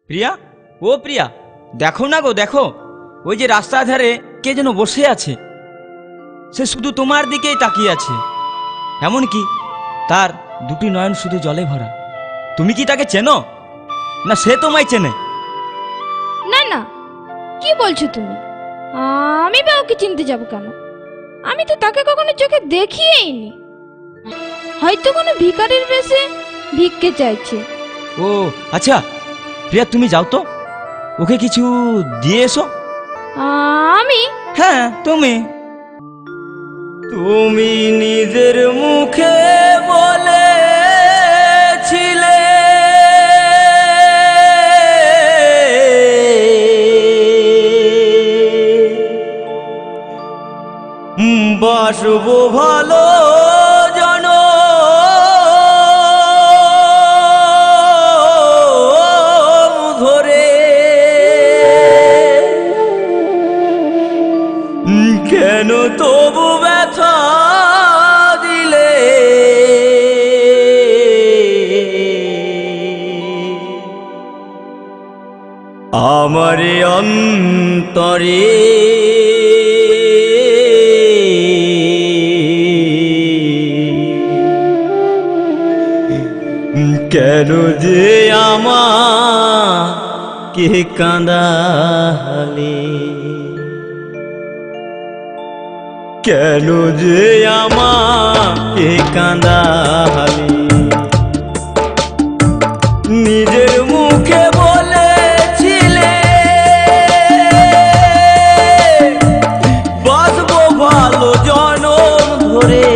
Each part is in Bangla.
প্রিয়া, ও প্রিয়া, দেখো না গো, দেখো ওই যে রাস্তার ধারে কে যেন বসে আছে। সে শুধু তোমার দিকেই তাকিয়ে আছে, এমনকি তার দুটি নয়ন শুধু জলে ভরা। তুমি কি তাকে চেনো, না সে তোমায় চেনে? না না, কি বলছো তুমি? আমি বা ওকে চিনতে যাব কেন? আমি তো তাকে কখনো চোখে দেখিয়েইনি। হয়তো কোনো ভিখারির বেশে ভিক্ষে চাইছে। ও আচ্ছা প্রিয়া, তুমি যাও তো, ওকে কিছু দিয়ে এসো। আমি? হ্যাঁ তুমি। তুমি নিজের মুখে বলেছিলে বাসবো ভালো জনম ধরে, কেন তবু ব্যথা দিলে? আমারে অন্তরে কেন যে আমাকে কাঁদালে? কেন যে আমাকে কাঁদালে? নিজের মুখে বলেছিলে বাসবো ভালো জনম ধরে,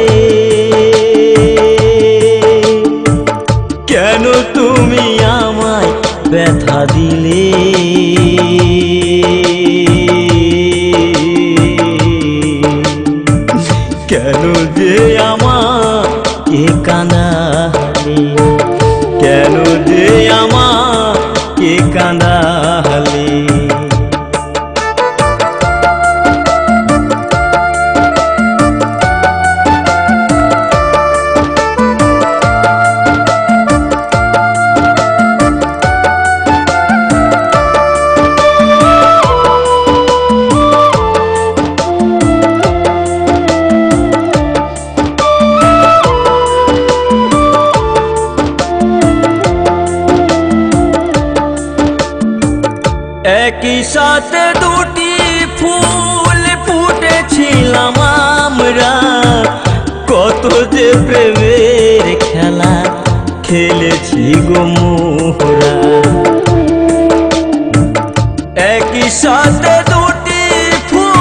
কেন তুমি আমায় ব্যথা দিলে? কেন যে আমাকে কাঁদালে? কেন যে আমাকে কাঁদালে? একই সাথে দুটি ফুল ফুটেছিলাম আমরা, কত যে প্রেমের খেলা খেলেছি গো মোরা। একই সাথে দুটি ফুল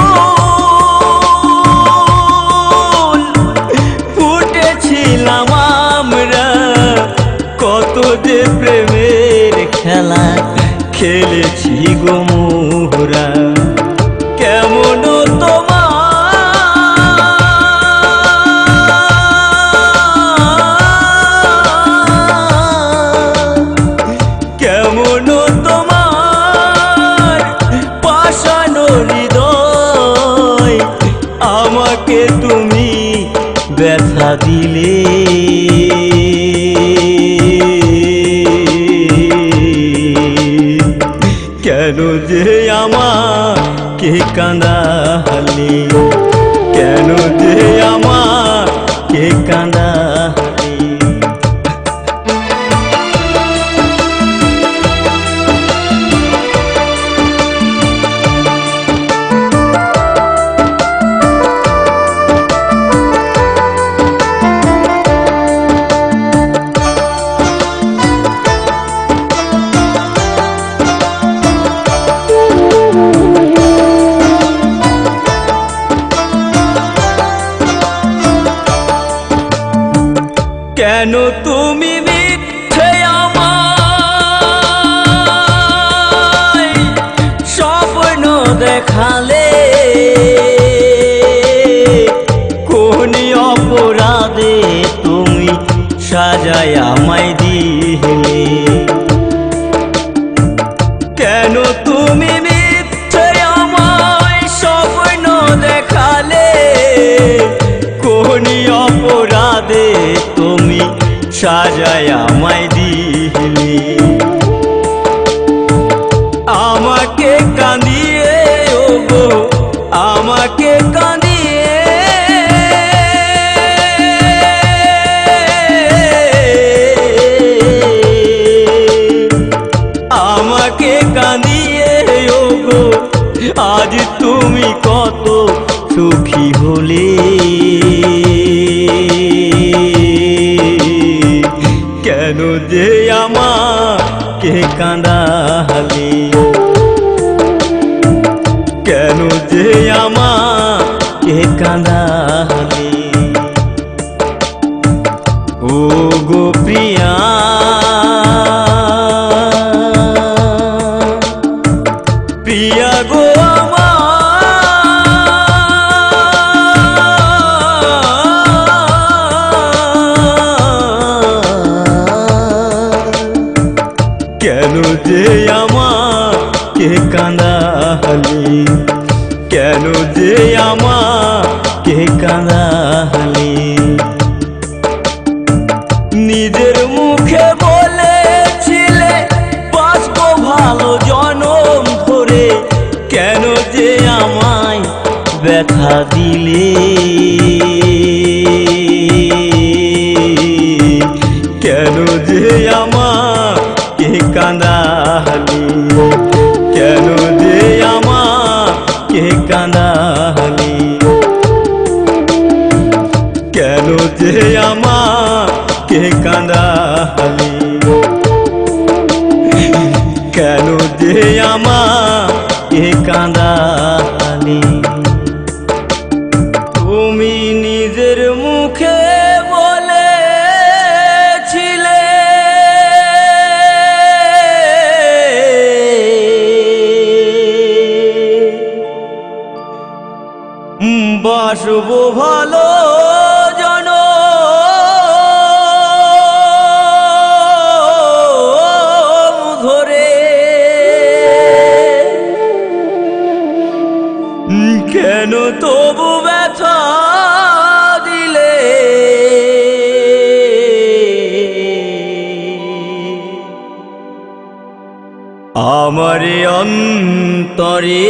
ফুটেছিলাম আমরা, কত যে প্রেমের খেলা খেলেছি গো মোরা। কেমন কেমন তোমার পাষাণ হৃদয়, আমাকে তুমি ব্যথা দিলে? কেন যে আমাকে কাঁদালে? কেন যে আমাকে কাঁদালে? কেন তুমি মিথ্যে আমায় স্বপ্ন দেখালে? কোন অপরাধে তুমি সাজায় আমায় দিলে? কেন তুমি মিথ্যে আমায় স্বপ্ন দেখালে? কোন অপরাধে তুমি সাজায় আমায় দিলে? আজ তুমি কত সুখী হলে, কেন যে আমাকে কাঁদালে, কেন যে আমাকে কাঁদালে। ও গো প্রিয়া, প্রিয়া গো কেন যে আমাকে কাঁদালে, কেন যে আমাকে কাঁদালে। নিজের মুখে বলেছিলে বাঁচবো ভালো জনম ধরে, কেন যে আমায় ব্যথা দিলে, কেন যে আমাকে কাঁদালে, কেন যে আমাকে কাঁদালে, কেন যে আমাকে কাঁদালে, কেন যে আমাকে কাঁদালে। তুমি নিজের মুখে বলেছিলে বাসবো ভালো জনম ধরে, কেন তবু ব্যথা দিলে, আমার অন্তরে